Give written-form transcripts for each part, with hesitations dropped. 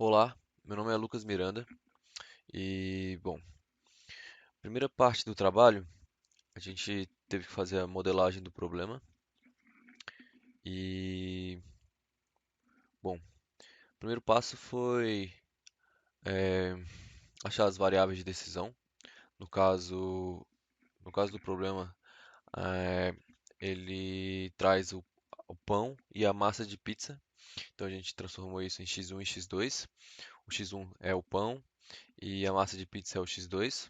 Olá, meu nome é Lucas Miranda primeira parte do trabalho, a gente teve que fazer a modelagem do problema e, bom, o primeiro passo foi eh, achar as variáveis de decisão. No caso, no caso do problema, eh, ele traz o pão e a massa de pizza. Então a gente transformou isso em x1 e x2. O x1 é o pão e a massa de pizza é o x2.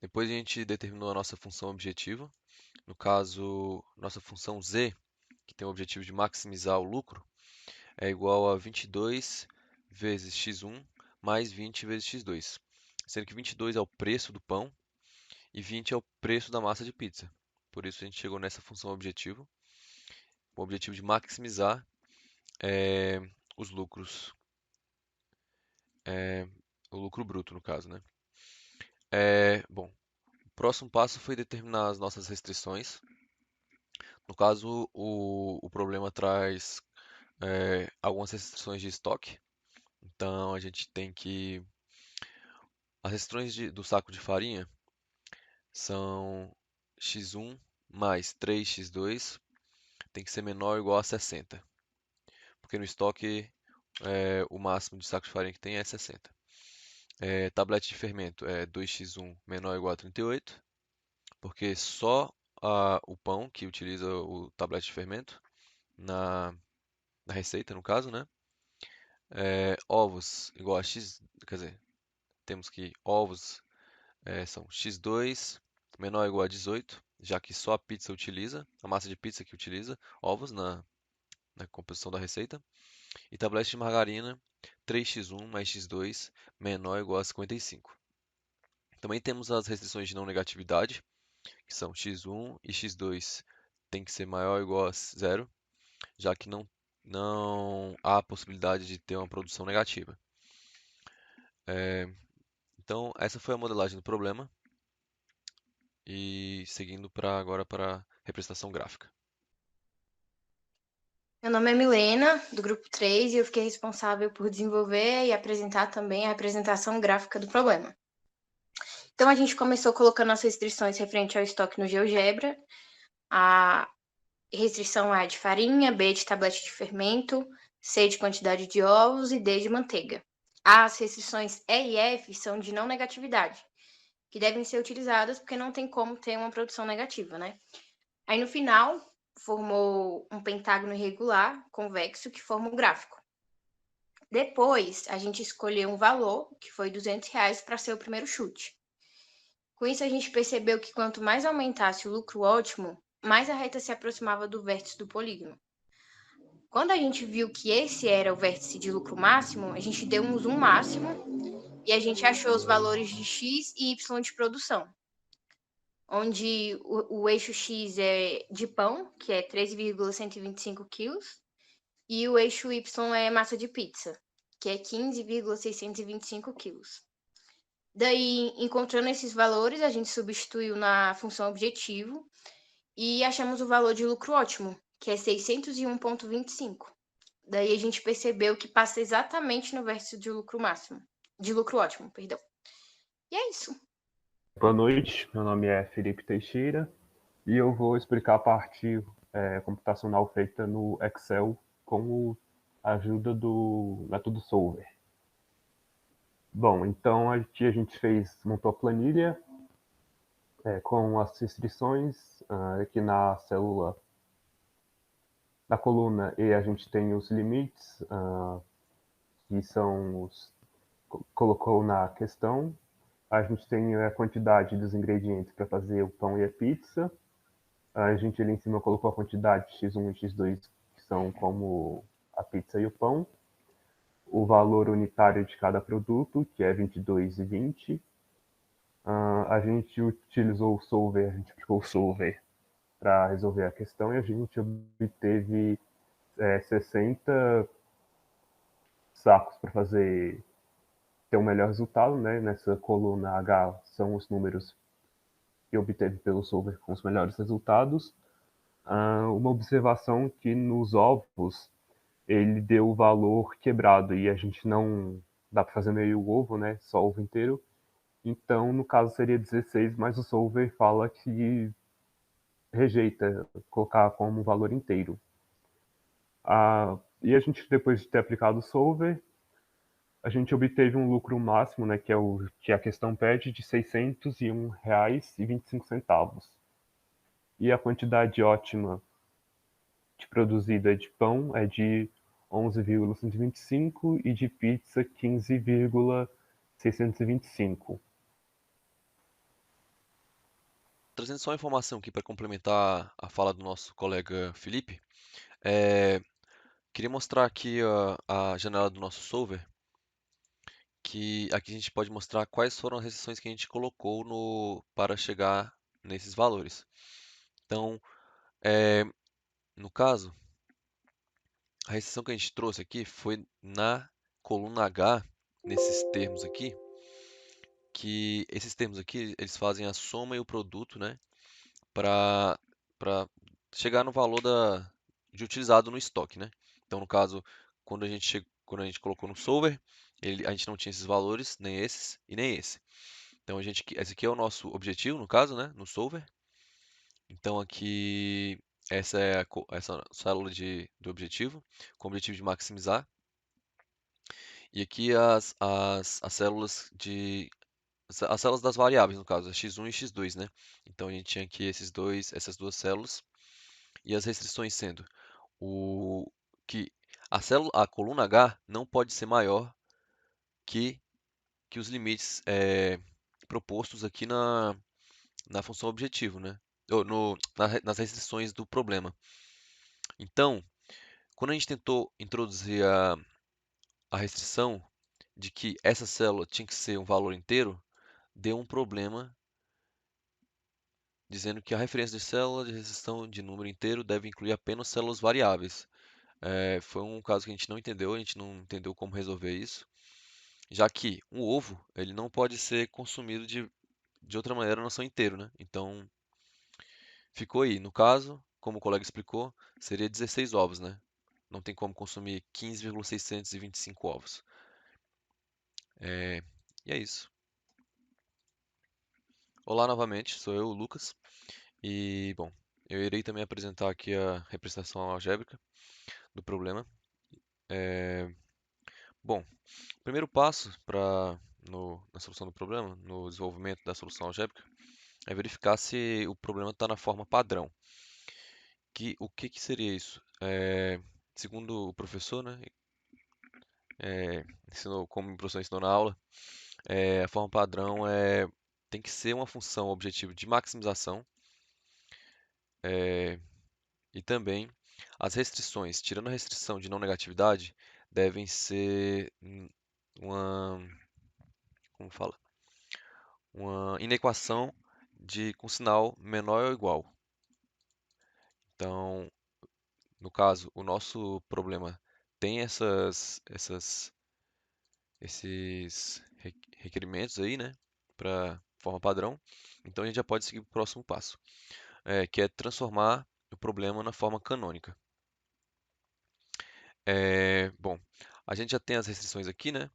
Depois a gente determinou a nossa função objetivo. No caso, nossa função z, que tem o objetivo de maximizar o lucro, é igual a 22 vezes x1 mais 20 vezes x2. Sendo que 22 é o preço do pão e 20 é o preço da massa de pizza. Por isso a gente chegou nessa função objetivo, com o objetivo de maximizar eh, os lucros, eh, o lucro bruto no caso, né? O próximo passo foi determinar as nossas restrições. No caso, o problema traz algumas restrições de estoque. Então a gente tem que. As restrições do saco de farinha são x1 mais 3x2 tem que ser menor ou igual a 60. Porque no estoque o máximo de saco de farinha que tem é 60. Tablete de fermento é 2x1 menor ou igual a 38. Porque só o pão que utiliza o tablete de fermento na, na receita, no caso, né? Ovos igual a x, quer dizer, temos que ovos são x2 menor ou igual a 18, já que só a pizza utiliza, a massa de pizza que utiliza ovos na composição da receita. E tablete de margarina 3x1 mais x2 menor ou igual a 55. Também temos as restrições de não negatividade, que são x1 e x2 tem que ser maior ou igual a zero, já que não há possibilidade de ter uma produção negativa. Então, essa foi a modelagem do problema. E seguindo agora para a representação gráfica. Meu nome é Milena, do grupo 3, e eu fiquei responsável por desenvolver e apresentar também a representação gráfica do problema. Então, a gente começou colocando as restrições referente ao estoque no GeoGebra. A restrição A de farinha, B de tablete de fermento, C de quantidade de ovos e D de manteiga. As restrições E e F são de não negatividade, que devem ser utilizadas porque não tem como ter uma produção negativa, né? Aí, no final, formou um pentágono irregular, convexo, que forma um gráfico. Depois, a gente escolheu um valor, que foi R$ 200, para ser o primeiro chute. Com isso, a gente percebeu que quanto mais aumentasse o lucro ótimo, mais a reta se aproximava do vértice do polígono. Quando a gente viu que esse era o vértice de lucro máximo, a gente deu um zoom máximo e a gente achou os valores de x e y de produção, onde o eixo x é de pão, que é 13,125 quilos, e o eixo y é massa de pizza, que é 15,625 quilos. Daí, encontrando esses valores, a gente substituiu na função objetivo e achamos o valor de lucro ótimo, que é 601,25. Daí a gente percebeu que passa exatamente no vértice de lucro máximo, de lucro ótimo, perdão. E é isso. Boa noite, meu nome é Felipe Teixeira e eu vou explicar a parte computacional feita no Excel com a ajuda do método Solver. Bom, então aqui a gente montou a planilha com as restrições. Aqui na célula, na coluna E, a gente tem os limites, que são colocou na questão. A gente tem a quantidade dos ingredientes para fazer o pão e a pizza. A gente ali em cima colocou a quantidade x1 e x2, que são como a pizza e o pão. O valor unitário de cada produto, que é 22 e 20. A gente utilizou o solver, a gente aplicou o solver para resolver a questão e a gente obteve 60 sacos para ter um melhor resultado, né? Nessa coluna H são os números que obteve pelo solver com os melhores resultados. Uma observação que nos ovos ele deu o valor quebrado e a gente não dá para fazer meio ovo, né? Só ovo inteiro. Então, no caso, seria 16, mas o solver fala que rejeita colocar como valor inteiro. E a gente, depois de ter aplicado o solver, a gente obteve um lucro máximo, né, que a questão pede, de R$ 601,25. E a quantidade ótima de produzida de pão é de 11,125 e de pizza 15,625. Trazendo só uma informação aqui para complementar a fala do nosso colega Felipe, é, queria mostrar aqui a janela do nosso solver, que aqui a gente pode mostrar quais foram as restrições que a gente colocou para chegar nesses valores. Então, no caso, a restrição que a gente trouxe aqui foi na coluna H, nesses termos aqui, que esses termos aqui, eles fazem a soma e o produto, né, para chegar no valor de utilizado no estoque, né? Então, no caso, quando a gente colocou no solver, a gente não tinha esses valores, nem esses e nem esse. Então, esse aqui é o nosso objetivo, no caso, né, no solver. Então, aqui, essa é essa célula do objetivo, com o objetivo de maximizar. E aqui as células as células das variáveis, no caso, x1 e x2, né? Então, a gente tinha aqui essas duas células, e as restrições sendo o que a coluna H não pode ser maior que, que os limites propostos aqui na função objetivo, né? Ou nas restrições do problema. Então, quando a gente tentou introduzir a restrição de que essa célula tinha que ser um valor inteiro, deu um problema dizendo que a referência de célula de restrição de número inteiro deve incluir apenas células variáveis. Foi um caso que a gente não entendeu como resolver isso, já que um ovo ele não pode ser consumido de outra maneira a não ser inteiro, né? Então ficou aí. No caso, como o colega explicou, seria 16 ovos, né? Não tem como consumir 15,625 ovos. E é isso. Olá novamente, sou eu, o Lucas. E, bom, eu irei também apresentar aqui a representação algébrica do problema. Bom, o primeiro passo na solução do problema, no desenvolvimento da solução algébrica, é verificar se o problema está na forma padrão. O que que seria isso? Segundo o professor, né, como o professor ensinou na aula, a forma padrão tem que ser uma função objetivo de maximização, e também as restrições, tirando a restrição de não negatividade, devem ser uma, como fala? Uma inequação com sinal menor ou igual. Então, no caso, o nosso problema tem esses requerimentos aí, né, para forma padrão. Então, a gente já pode seguir para o próximo passo, que é transformar o problema na forma canônica. Bom, a gente já tem as restrições aqui, né?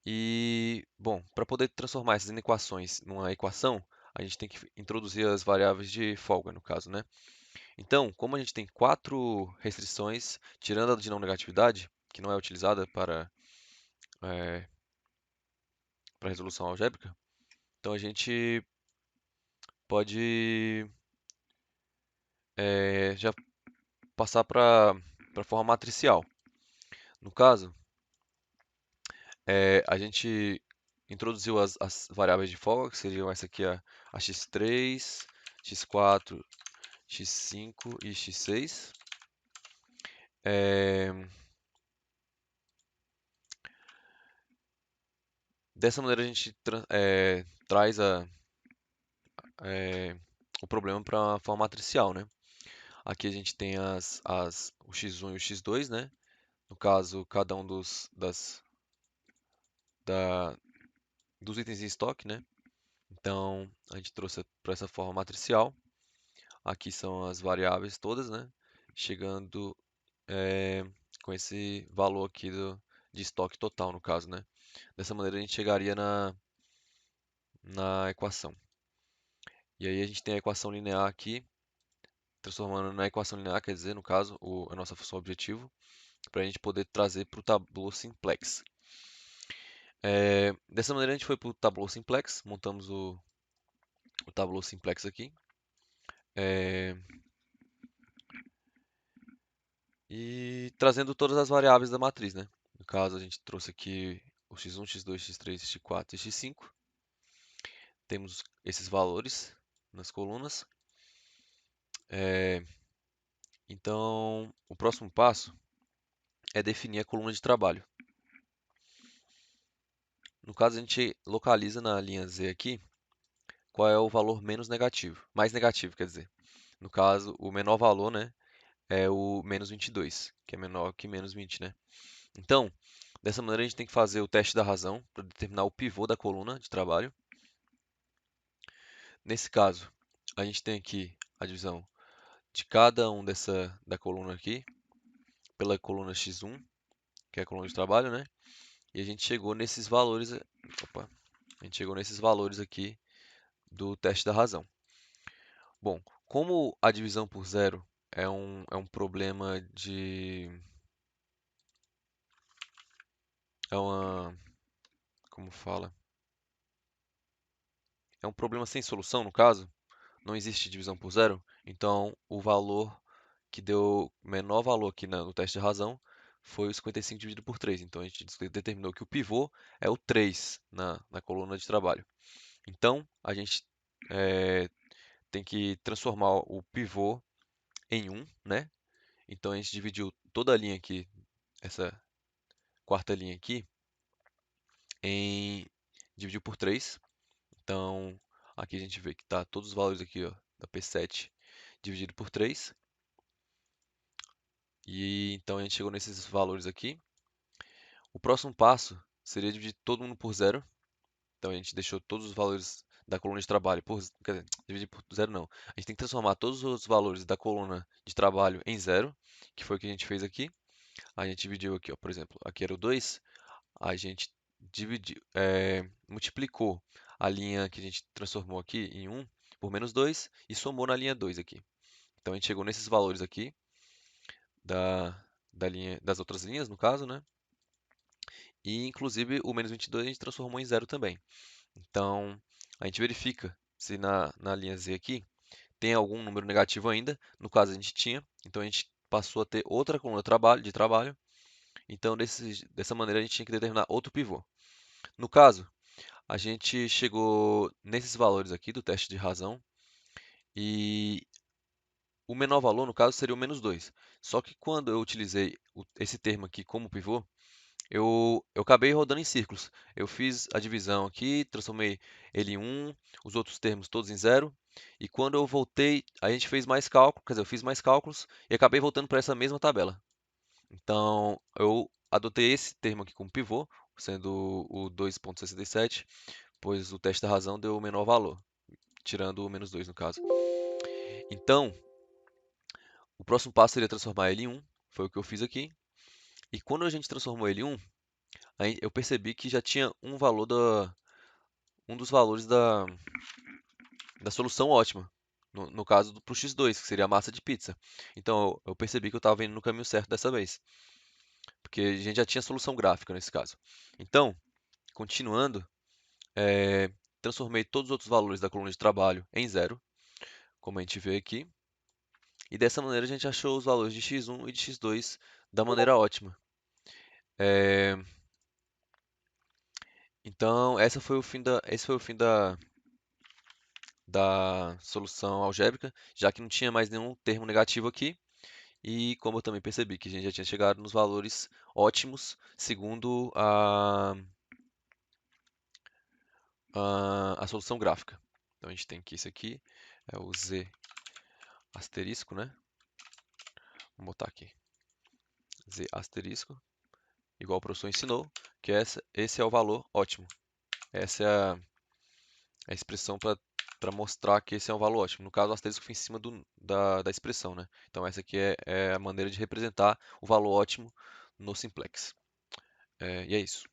E, bom, para poder transformar essas inequações numa equação, a gente tem que introduzir as variáveis de folga, no caso, né? Então, como a gente tem quatro restrições, tirando a de não negatividade, que não é utilizada eh, para resolução algébrica, então a gente pode já passar para a forma matricial. No caso, a gente introduziu as variáveis de folga, que seriam essa aqui, a x3, x4, x5 e x6. Dessa maneira a gente traz o problema para a forma matricial, né? Aqui a gente tem o x1 e o x2, né? No caso, cada um dos itens em estoque, né? Então, a gente trouxe para essa forma matricial. Aqui são as variáveis todas, né? Chegando com esse valor aqui de estoque total, no caso, né? Dessa maneira a gente chegaria na equação. E aí a gente tem a equação linear aqui, transformando na equação linear, quer dizer, no caso, a nossa função objetivo, para a gente poder trazer para o Tableau Simplex. Dessa maneira a gente foi para o Tableau Simplex, montamos o Tableau Simplex aqui. E trazendo todas as variáveis da matriz, né? No caso, a gente trouxe aqui o x1, x2, x3, x4 e x5. Temos esses valores nas colunas. Então, o próximo passo é definir a coluna de trabalho. No caso, a gente localiza na linha Z aqui qual é o valor menos negativo, mais negativo, quer dizer. No caso, o menor valor, né, é o menos 22, que é menor que menos 20, né? Então, dessa maneira a gente tem que fazer o teste da razão para determinar o pivô da coluna de trabalho. Nesse caso, a gente tem aqui a divisão de cada um da coluna aqui pela coluna x1, que é a coluna de trabalho, né? E a gente chegou nesses valores, a gente chegou nesses valores aqui do teste da razão. Bom, como a divisão por zero é um problema como fala? É um problema sem solução, no caso, não existe divisão por zero, então o valor que deu menor valor aqui no teste de razão foi o 55 dividido por 3. Então a gente determinou que o pivô é o 3 na coluna de trabalho. Então a gente tem que transformar o pivô em 1, né? Então a gente dividiu toda a linha aqui, essa quarta linha aqui, dividiu por 3. Então aqui a gente vê que está todos os valores aqui, ó, da P7 dividido por 3. E então a gente chegou nesses valores aqui. O próximo passo seria dividir todo mundo por zero. Então a gente deixou todos os valores da coluna de trabalho quer dizer, dividir por zero não. A gente tem que transformar todos os valores da coluna de trabalho em zero, que foi o que a gente fez aqui. A gente dividiu aqui, ó, por exemplo, aqui era o 2, a gente multiplicou a linha que a gente transformou aqui em 1 por menos 2 e somou na linha 2 aqui. Então a gente chegou nesses valores aqui das outras linhas, no caso, né? E inclusive o menos 22 a gente transformou em zero também. Então a gente verifica se na linha Z aqui tem algum número negativo ainda. No caso a gente tinha, então a gente passou a ter outra coluna de trabalho. Então dessa maneira a gente tinha que determinar outro pivô. No caso, a gente chegou nesses valores aqui do teste de razão e o menor valor, no caso, seria o menos 2. Só que quando eu utilizei esse termo aqui como pivô, eu acabei rodando em círculos. Eu fiz a divisão aqui, transformei ele em 1, os outros termos todos em 0. E quando eu voltei, a gente fez mais cálculos, quer dizer, eu fiz mais cálculos e acabei voltando para essa mesma tabela. Então, eu adotei esse termo aqui como pivô, sendo o 2,67, pois o teste da razão deu o menor valor, tirando o menos 2 no caso. Então, o próximo passo seria transformar ele em 1, foi o que eu fiz aqui. E quando a gente transformou ele em 1, aí eu percebi que já tinha um dos valores da solução ótima. No caso para o x2, que seria a massa de pizza. Então eu percebi que eu estava indo no caminho certo dessa vez. Porque a gente já tinha solução gráfica nesse caso. Então, continuando, transformei todos os outros valores da coluna de trabalho em zero, como a gente vê aqui. E dessa maneira a gente achou os valores de x1 e de x2 da maneira ótima. Então, esse foi o fim da solução algébrica, já que não tinha mais nenhum termo negativo aqui. E como eu também percebi que a gente já tinha chegado nos valores ótimos, segundo a solução gráfica. Então a gente tem que isso aqui é o Z asterisco, né? Vou botar aqui. Z asterisco, igual o professor ensinou, que esse é o valor ótimo. Essa é a expressão para para mostrar que esse é um valor ótimo. No caso, o asterisco fica em cima da expressão, né? Então essa aqui é a maneira de representar o valor ótimo no simplex. E é isso.